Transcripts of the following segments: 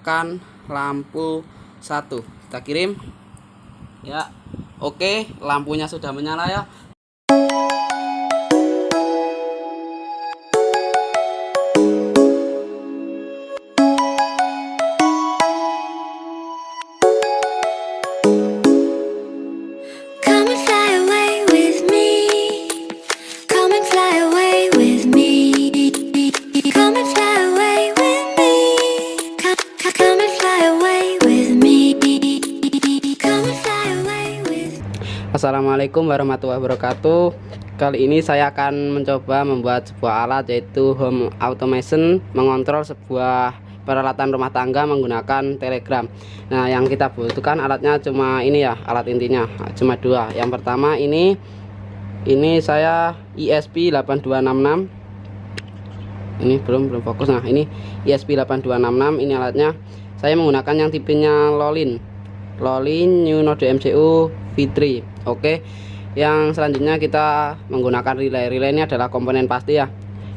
menggunakan lampu 1. Kita kirim ya. Oke, lampunya sudah menyala ya. Assalamualaikum warahmatullahi wabarakatuh. Kali ini saya akan mencoba membuat sebuah alat, yaitu home automation, mengontrol sebuah peralatan rumah tangga menggunakan Telegram. Nah, yang kita butuhkan alatnya cuma ini ya, alat intinya cuma dua. Yang pertama ini saya ESP8266. Ini belum fokus. Nah, ini ESP8266, ini alatnya. Saya menggunakan yang tipenya Lolin New Node MCU V3. Oke, yang selanjutnya kita menggunakan relay ini adalah komponen pasti ya.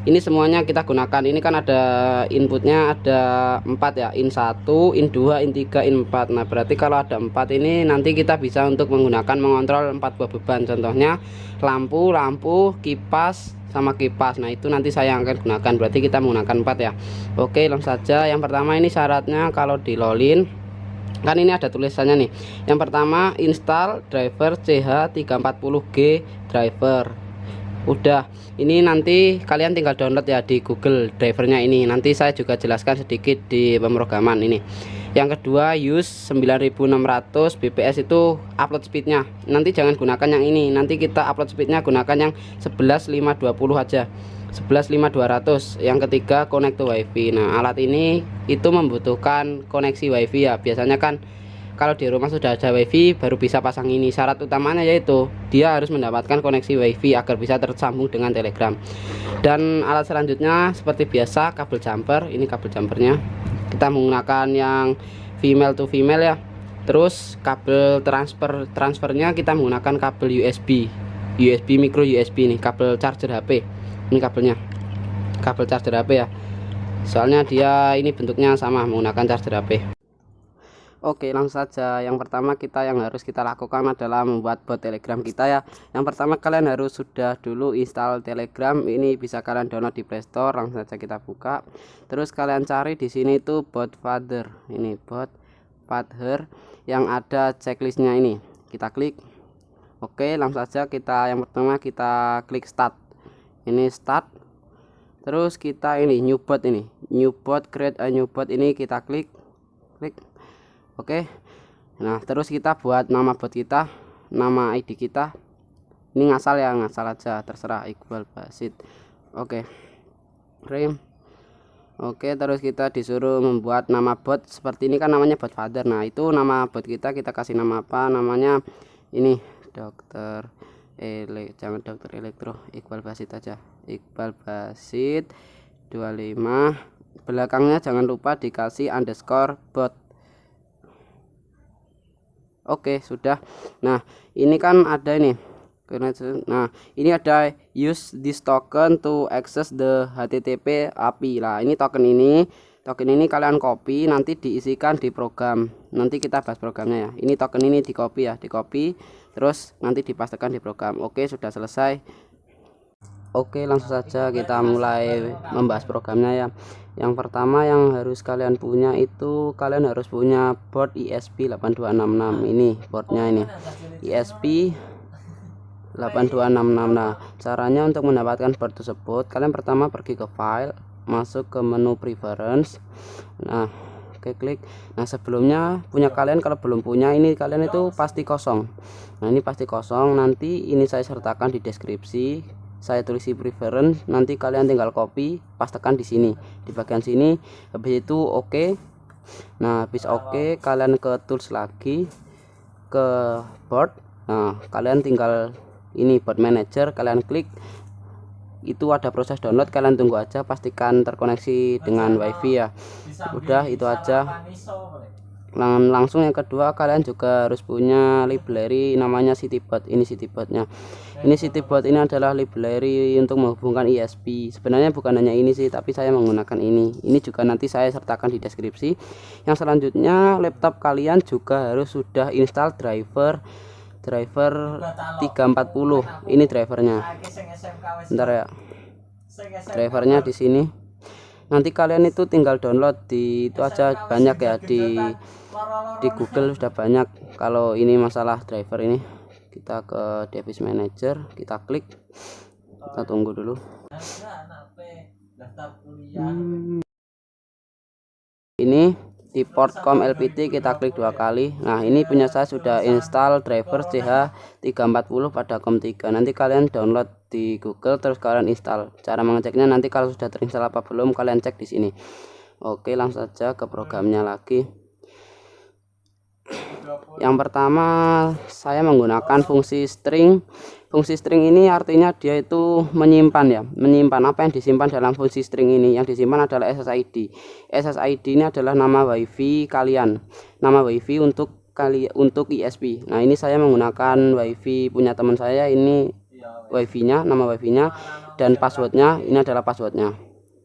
Ini semuanya kita gunakan. Ini kan ada inputnya ada 4 ya, in 1, in 2, in 3, in 4. Nah, berarti kalau ada 4 ini nanti kita bisa untuk mengunakan mengontrol 4 buah beban. Contohnya lampu, kipas sama kipas. Nah, itu nanti saya akan gunakan, berarti kita menggunakan 4 ya. Oke, langsung saja. Yang pertama ini syaratnya kalau di Lolin kan ini ada tulisannya nih. Yang pertama, install driver CH340G driver. Udah, ini nanti kalian tinggal download ya di Google drivernya ini. Nanti saya juga jelaskan sedikit di pemrograman ini. Yang kedua, use 9600 bps itu upload speednya. Nanti jangan gunakan yang ini. Nanti kita upload speednya gunakan yang 11520 aja. 115.200. Yang ketiga, connect to wifi. Nah, alat ini itu membutuhkan koneksi wifi ya. Biasanya kan kalau di rumah sudah ada wifi baru bisa pasang ini. Syarat utamanya yaitu dia harus mendapatkan koneksi wifi agar bisa tersambung dengan Telegram. Dan alat selanjutnya seperti biasa, kabel jumper. Ini kabel jumpernya kita menggunakan yang female to female ya. Terus kabel transfernya kita menggunakan kabel USB micro USB nih, kabel charger HP. Ini kabelnya, kabel charger HP ya, soalnya dia ini bentuknya sama menggunakan charger HP. Oke, langsung saja. Yang pertama yang harus kita lakukan adalah membuat bot Telegram kita ya. Yang pertama kalian harus sudah dulu install Telegram. Ini bisa kalian download di Play Store. Langsung saja kita buka. Terus kalian cari di sini itu bot father. Ini bot father yang ada checklistnya ini. Kita klik. Oke, langsung saja yang pertama kita klik start. Ini start. Terus kita ini new bot, create a new bot, ini kita klik. Oke. Nah, terus kita buat nama bot kita, nama ID kita. Ini ngasal ya, ngasal aja, terserah, Iqbal Basit. Oke. Frame. Oke, terus kita disuruh membuat nama bot seperti ini kan, namanya bot father. Nah, itu nama bot kita kasih nama apa? Namanya ini dokter jangan dokter elektro, Iqbal Basit aja, Iqbal Basit 25. Belakangnya jangan lupa dikasih underscore bot. Oke, sudah. Nah, ini kan ada ini. Nah, ini ada use this token to access the HTTP API. Lah, ini token ini kalian copy, nanti diisikan di program. Nanti kita bahas programnya ya. Ini token ini di copy ya, terus nanti dipastekan di program. Oke, sudah selesai. Oke, langsung saja kita mulai membahas programnya ya. Yang pertama yang harus kalian punya itu kalian harus punya board ESP8266. Ini boardnya ini ESP8266. Nah, caranya untuk mendapatkan board tersebut, kalian pertama pergi ke file, masuk ke menu preference. Nah, oke, klik. Nah, sebelumnya punya kalian, kalau belum punya ini kalian itu pasti kosong. Nah, ini pasti kosong. Nanti ini saya sertakan di deskripsi, saya tulis preference, nanti kalian tinggal copy, pastekan di sini, di bagian sini. Habis itu oke. Nah, habis oke, kalian ke tools lagi, ke board. Nah, kalian tinggal ini board manager, kalian klik. Itu ada proses download, kalian tunggu aja, pastikan terkoneksi dengan wifi ya. Udah, itu aja. Langsung yang kedua, kalian juga harus punya library namanya Citybot. Ini Citybotnya. Ini Citybot ini adalah library untuk menghubungkan ISP. Sebenarnya bukan hanya ini sih, tapi saya menggunakan ini. Ini juga nanti saya sertakan di deskripsi. Yang selanjutnya, laptop kalian juga harus sudah install driver 340. Ini drivernya. Bentar ya. Drivernya di sini. Nanti kalian itu tinggal download di itu aja, banyak ya di Google sudah banyak. Kalau ini masalah driver ini, kita ke device manager, kita klik, kita tunggu dulu. Ini di port COM LPT kita klik 2 kali. Nah, ini punya saya sudah install driver CH340 pada COM 3. Nanti kalian download di Google, terus kalian install. Cara mengeceknya nanti kalau sudah terinstall apa belum, kalian cek di sini. Oke, langsung saja ke programnya lagi. Yang pertama, saya menggunakan fungsi string. Fungsi string ini artinya dia itu menyimpan ya, menyimpan apa yang disimpan dalam fungsi string ini. Yang disimpan adalah SSID. SSID ini adalah nama WiFi kalian, nama WiFi untuk ISP. Nah, ini saya menggunakan WiFi punya teman saya. Ini WiFi-nya, nama WiFi-nya, dan passwordnya ini adalah passwordnya.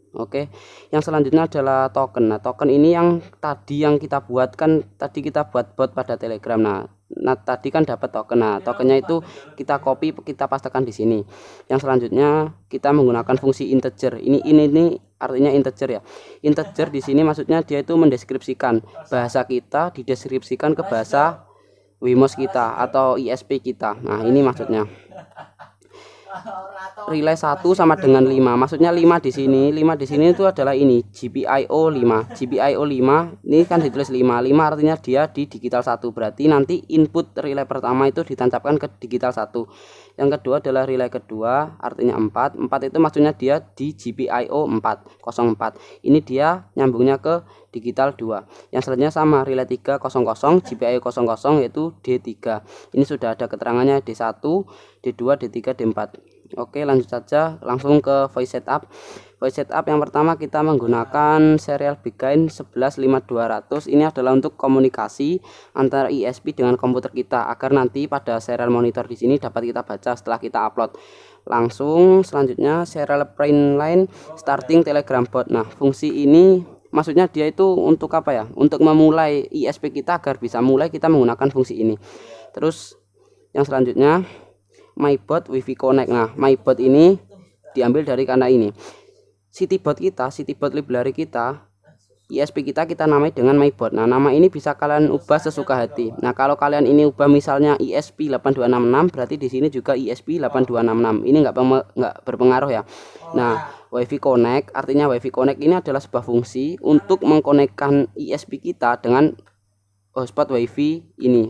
Oke, yang selanjutnya adalah token. Nah, token ini yang tadi yang kita buat, kan tadi kita buat bot pada Telegram. Nah, tadi kan dapat token. Nah, tokennya itu kita copy, kita pastekan di sini. Yang selanjutnya kita menggunakan fungsi integer. Ini artinya integer ya. Integer di sini maksudnya dia itu mendeskripsikan bahasa kita, dideskripsikan ke bahasa WIMOS kita atau ISP kita. Nah, ini maksudnya. Relay 1 sama dengan 5. Maksudnya 5 di sini. 5 di sini itu adalah ini GPIO 5. GPIO 5 ini kan ditulis 5. 5 artinya dia di digital 1. Berarti nanti input relay pertama itu ditancapkan ke digital 1. Yang kedua adalah relay kedua, artinya 4. 4 itu maksudnya dia di GPIO 404. Ini dia nyambungnya ke digital 2. Yang selanjutnya sama, relay 300 GPIO 00 yaitu D3. Ini sudah ada keterangannya D1, D2, D3, D4. Oke, lanjut saja langsung ke voice setup. Voice setup yang pertama kita menggunakan serial beacon 115200. Ini adalah untuk komunikasi antara ISP dengan komputer kita agar nanti pada serial monitor di sini dapat kita baca setelah kita upload. Langsung selanjutnya serial print line starting Telegram bot. Nah, fungsi ini maksudnya dia itu untuk apa ya? Untuk memulai ISP kita agar bisa mulai, kita menggunakan fungsi ini. Terus yang selanjutnya MyBot Wi-Fi Connect. Nah, MyBot ini diambil dari karena ini Citybot kita, Citybot library kita, ISP kita namai dengan MyBot. Nah, nama ini bisa kalian ubah sesuka hati. Nah, kalau kalian ini ubah misalnya ISP 8266, berarti di sini juga ISP 8266. Ini nggak berpengaruh ya. Nah, Wi-Fi Connect artinya Wi-Fi Connect ini adalah sebuah fungsi untuk mengkonekkan ISP kita dengan hotspot WiFi ini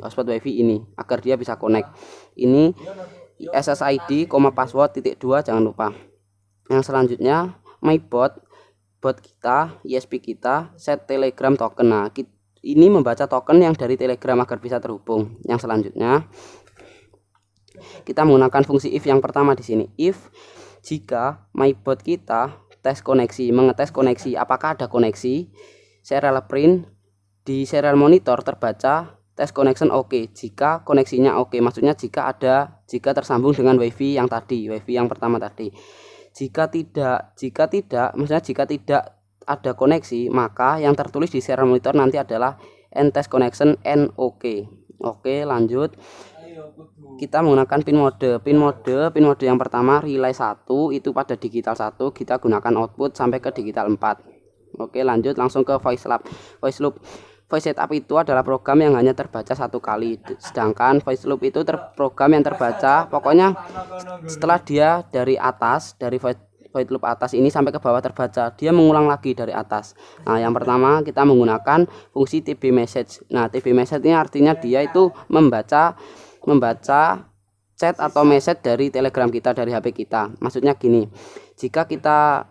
agar dia bisa connect. Ini SSID, password _2 jangan lupa. Yang selanjutnya MyBot, bot kita, ISP kita, set Telegram token. Nah, ini membaca token yang dari Telegram agar bisa terhubung. Yang selanjutnya kita menggunakan fungsi if yang pertama di sini. If jika MyBot kita tes koneksi, mengetes koneksi, apakah ada koneksi, serial print di serial monitor terbaca tes connection oke. Jika koneksinya oke, maksudnya jika tersambung dengan WiFi yang tadi, WiFi yang pertama tadi. Jika tidak, maksudnya jika tidak ada koneksi, maka yang tertulis di serial monitor nanti adalah end test connection and oke. Oke, lanjut. Kita menggunakan pin mode yang pertama relay 1 itu pada digital 1, kita gunakan output sampai ke digital 4. Oke, lanjut langsung ke voice loop. Voice setup itu adalah program yang hanya terbaca 1 kali, sedangkan voice loop itu program yang terbaca pokoknya setelah dia dari atas, dari voice loop atas ini sampai ke bawah terbaca, dia mengulang lagi dari atas. Nah, yang pertama kita menggunakan fungsi TB message. Nah, TB message ini artinya dia itu membaca chat atau message dari Telegram kita, dari HP kita. Maksudnya gini, jika kita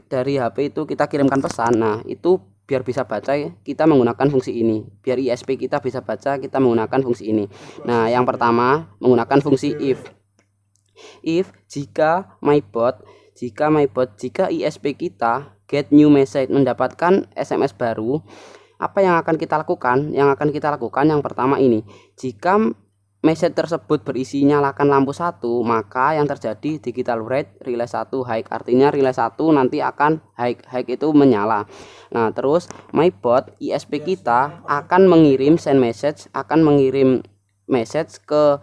dari HP itu kita kirimkan pesan, nah itu biar bisa baca kita menggunakan fungsi ini. Biar ISP kita bisa baca kita menggunakan fungsi ini. Nah, yang pertama menggunakan fungsi if jika ISP kita get new message, mendapatkan SMS baru, apa yang akan kita lakukan? Yang akan kita lakukan yang pertama ini, jika message tersebut berisi nyalakan lampu 1, maka yang terjadi digital write relay 1 high, artinya relay 1 nanti akan high itu menyala. Nah, terus MyBot ISP kita akan mengirim send message, akan mengirim message ke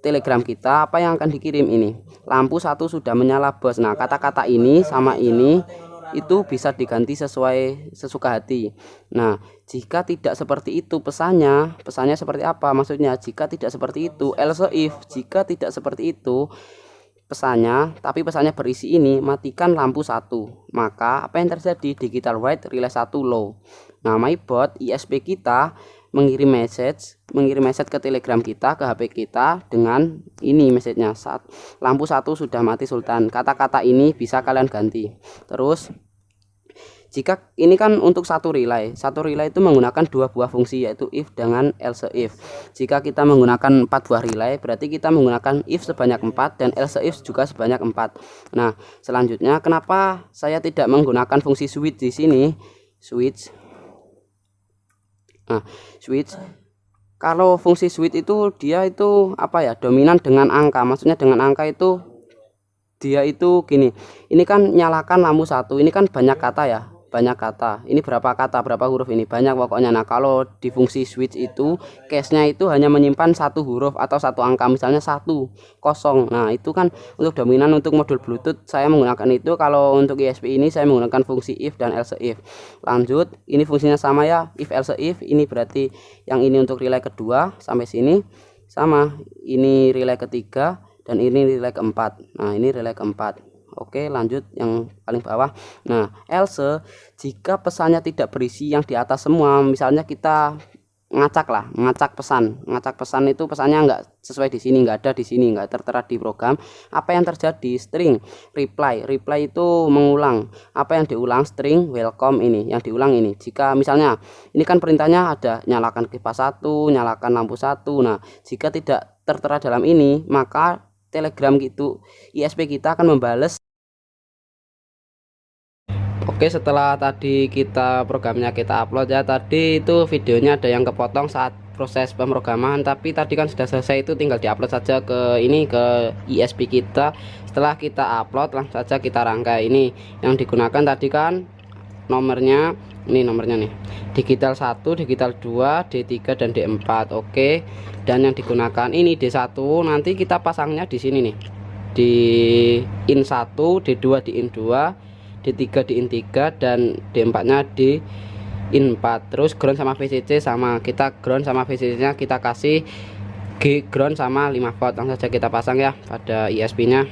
Telegram kita. Apa yang akan dikirim ini? Lampu 1 sudah menyala, bos. Nah, kata-kata ini sama ini itu bisa diganti sesuai sesuka hati. Nah, jika tidak seperti itu pesannya seperti apa? Maksudnya jika tidak seperti itu, else if, jika tidak seperti itu pesannya, tapi pesannya berisi ini, matikan lampu 1. Maka apa yang terjadi? Digital write relay 1 low. Nah, MyBot ISP kita mengirim message ke Telegram kita, ke HP kita dengan ini message-nya, saat lampu 1 sudah mati Sultan. Kata-kata ini bisa kalian ganti. Terus jika ini kan untuk satu relay itu menggunakan 2 buah fungsi, yaitu if dengan else if. Jika kita menggunakan 4 buah relay, berarti kita menggunakan if sebanyak 4 dan else if juga sebanyak 4. Nah, selanjutnya kenapa saya tidak menggunakan fungsi switch di sini? Switch. Nah, switch, kalau fungsi switch itu dia itu apa ya, dominan dengan angka. Maksudnya dengan angka itu dia itu gini, ini kan nyalakan lampu 1, ini kan banyak kata ya, banyak kata. Ini berapa kata, berapa huruf, ini banyak pokoknya. Nah, kalau di fungsi switch itu case-nya itu hanya menyimpan 1 huruf atau 1 angka, misalnya 1, 0. Nah, itu kan untuk dominan. Untuk modul Bluetooth saya menggunakan itu. Kalau untuk ISP ini saya menggunakan fungsi if dan else if. Lanjut, ini fungsinya sama ya, if else if. Ini berarti yang ini untuk relay kedua sampai sini sama, ini relay ketiga dan ini relay keempat. Nah, ini relay keempat. Oke, lanjut yang paling bawah. Nah, else jika pesannya tidak berisi yang di atas semua, misalnya kita ngacak pesan itu pesannya enggak sesuai di sini, enggak ada di sini, enggak tertera di program. Apa yang terjadi? String reply itu mengulang. Apa yang diulang? String welcome ini, yang diulang ini. Jika misalnya ini kan perintahnya ada nyalakan kipas 1, nyalakan lampu 1. Nah, jika tidak tertera dalam ini, maka Telegram gitu ISP kita akan membales. Oke, setelah tadi programnya kita upload ya, tadi itu videonya ada yang kepotong saat proses pemrograman, tapi tadi kan sudah selesai, itu tinggal diupload saja ke ISP kita. Setelah kita upload langsung saja kita rangkai. Ini yang digunakan tadi kan nomornya, ini nomornya nih, digital 1, digital 2, D3 dan D4. Oke, dan yang digunakan ini D1, nanti kita pasangnya di sini nih, di in 1, D2 di in 2, D3 di in 3, dan D4 nya di in 4. Terus ground sama VCC sama, kita ground sama VCC nya kita kasih G ground sama 5 volt. Langsung saja kita pasang ya pada ISP nya.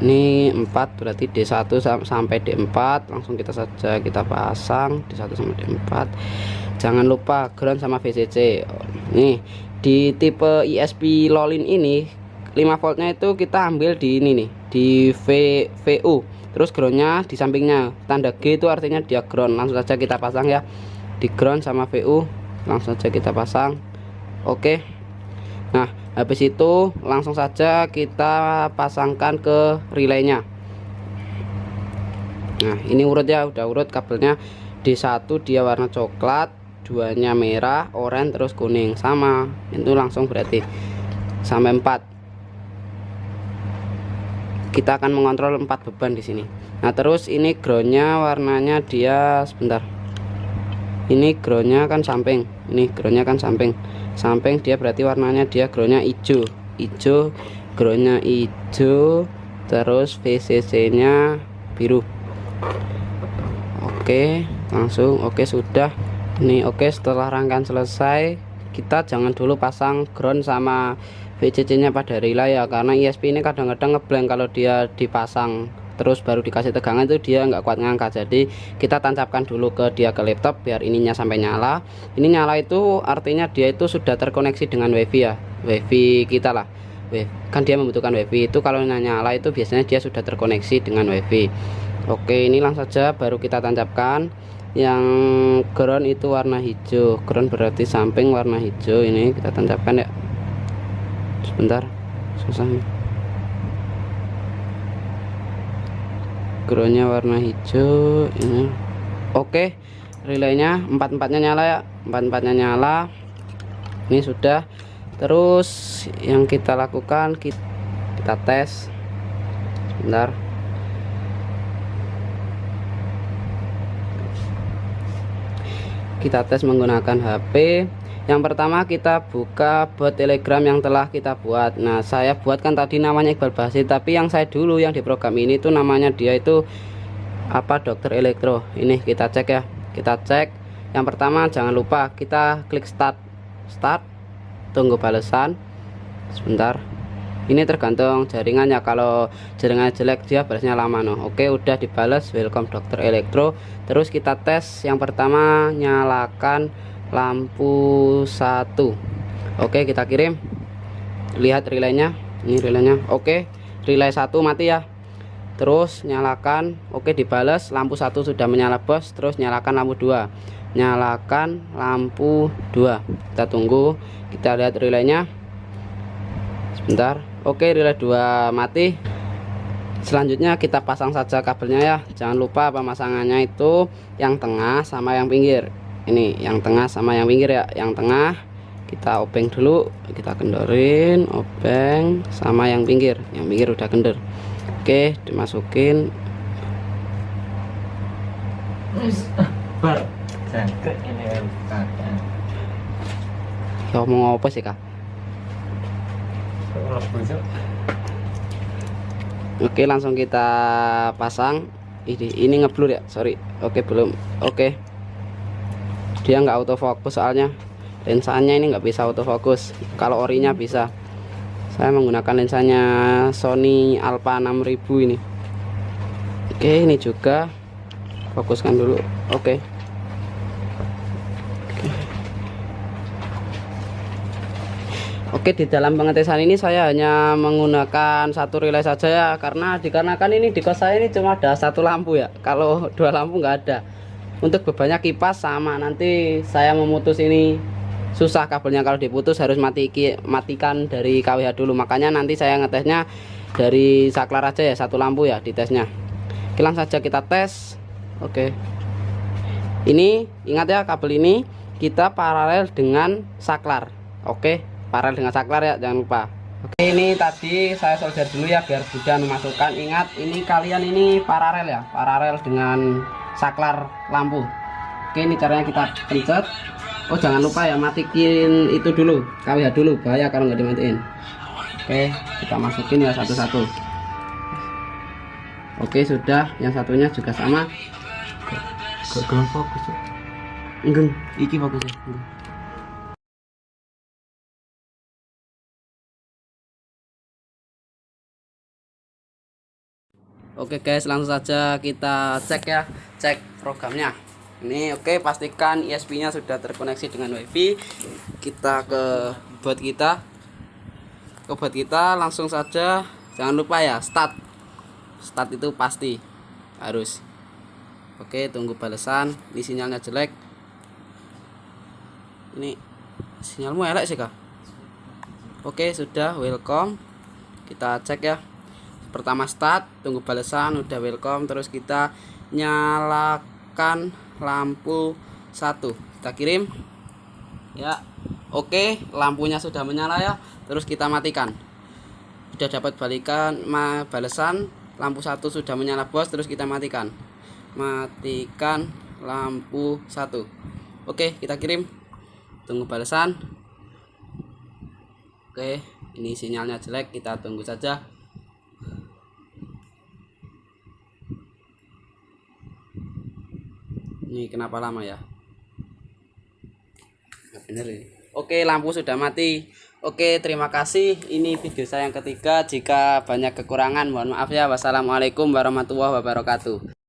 Ini 4 berarti D1 sampai D4, langsung kita pasang D1 sampai D4. Jangan lupa ground sama VCC. Nih, di tipe ISP Lolin ini 5 voltnya itu kita ambil di ini nih, di VU. Terus groundnya di sampingnya, tanda G itu artinya dia ground. Langsung saja kita pasang ya, di ground sama VU, langsung saja kita pasang. Oke, nah habis itu langsung saja kita pasangkan ke relaynya. Nah, ini urut ya, udah urut kabelnya. D1 dia warna coklat, 2 nya merah, oranye, terus kuning, sama itu langsung berarti sampai 4. Kita akan mengontrol 4 beban di sini. Nah, terus ini groundnya warnanya dia, sebentar, ini groundnya kan samping, ini groundnya kan samping dia berarti warnanya dia groundnya hijau, groundnya hijau, terus VCC nya biru. Oke, langsung oke, sudah. Ini oke. Setelah rangkaian selesai, kita jangan dulu pasang ground sama VCC nya pada relay ya, karena ISP ini kadang-kadang ngeblank kalau dia dipasang terus baru dikasih tegangan, itu dia nggak kuat ngangkat. Jadi kita tancapkan dulu ke laptop biar ininya sampai nyala. Ini nyala itu artinya dia itu sudah terkoneksi dengan WiFi ya, WiFi kita lah. Kan dia membutuhkan WiFi itu, kalau nyala itu biasanya dia sudah terkoneksi dengan WiFi. Oke, ini langsung saja baru kita tancapkan. Yang ground itu warna hijau, ground berarti samping warna hijau. Ini kita tancapkan ya, sebentar, susah nih. Groundnya warna hijau ini. Oke, relaynya empat-empatnya nyala ya, empat-empatnya nyala. Ini sudah. Terus yang kita lakukan, kita tes sebentar. Kita tes menggunakan HP. Yang pertama kita buka bot Telegram yang telah kita buat. Nah, saya buatkan tadi namanya Iqbal Basit, tapi yang saya dulu yang di program ini tuh namanya dia itu apa, Dokter Elektro. Ini kita cek ya, kita cek. Yang pertama jangan lupa kita klik start, tunggu balasan sebentar. Ini tergantung jaringannya, kalau jaringannya jelek dia balasnya lama. Oke, udah dibalas, welcome Dokter Elektro. Terus kita tes. Yang pertama nyalakan lampu 1. Oke, kita kirim. Lihat relaynya, ini relaynya. Oke, relay 1 mati ya. Terus nyalakan, oke, dibalas, lampu 1 sudah menyala bos. Terus nyalakan lampu 2, nyalakan lampu 2. Kita tunggu, kita lihat relaynya sebentar. Oke, relay 2 mati. Selanjutnya kita pasang saja kabelnya ya. Jangan lupa pemasangannya itu yang tengah sama yang pinggir. Ini yang tengah sama yang pinggir ya. Yang tengah kita obeng dulu, kita kendorin, obeng sama yang pinggir. Yang pinggir udah kendor. Oke, dimasukin. Ya mau apa sih kak? Oke, langsung kita pasang. Ini ngeblur ya, sorry. Oke, belum. Oke, dia nggak autofokus soalnya lensanya ini nggak bisa autofokus. Kalau orinya bisa. Saya menggunakan lensanya Sony Alpha 6000 ini. Oke, ini juga fokuskan dulu. Oke. Oke, di dalam pengetesan ini saya hanya menggunakan satu relay saja ya, karena dikarenakan ini di kos saya ini cuma ada satu lampu ya. Kalau dua lampu nggak ada. Untuk bebannya kipas sama, nanti saya memutus ini susah kabelnya, kalau diputus harus matikan dari KWH dulu. Makanya nanti saya ngetesnya dari saklar aja ya, satu lampu ya ditesnya. Oke, langsung saja kita tes. Oke, ini ingat ya, kabel ini kita paralel dengan saklar. Oke, paralel dengan saklar ya, jangan lupa. Oke, ini tadi saya solder dulu ya biar mudah memasukkan. Ingat, ini kalian ini paralel ya, paralel dengan saklar lampu. Oke, ini caranya kita pencet. Oh, jangan lupa ya, matiin itu dulu, KWH dulu, bahaya kalau nggak dimatiin. Oke, kita masukin ya satu-satu. Oke, sudah. Yang satunya juga sama. Gak fokus ya. Enggak, iki fokusnya. Oke guys, langsung saja kita cek ya, cek programnya. Ini oke, pastikan ISP-nya sudah terkoneksi dengan WiFi. Kita ke bot kita, langsung saja. Jangan lupa ya, start itu pasti harus. Oke, tunggu balasan. Ini sinyalnya jelek. Ini sinyalmu elek sih kak. Oke, sudah, welcome. Kita cek ya. Pertama start, tunggu balasan, udah welcome. Terus kita nyalakan lampu 1, kita kirim ya. Oke, lampunya sudah menyala ya. Terus kita matikan. Sudah dapat balasan, lampu 1 sudah menyala bos. Terus kita matikan lampu 1. Oke, kita kirim, tunggu balasan. Oke, ini sinyalnya jelek, kita tunggu saja. Ini kenapa lama ya? Nggak bener ini. Oke, lampu sudah mati. Oke, terima kasih. Ini video saya yang ketiga. Jika banyak kekurangan mohon maaf ya. Wassalamualaikum warahmatullahi wabarakatuh.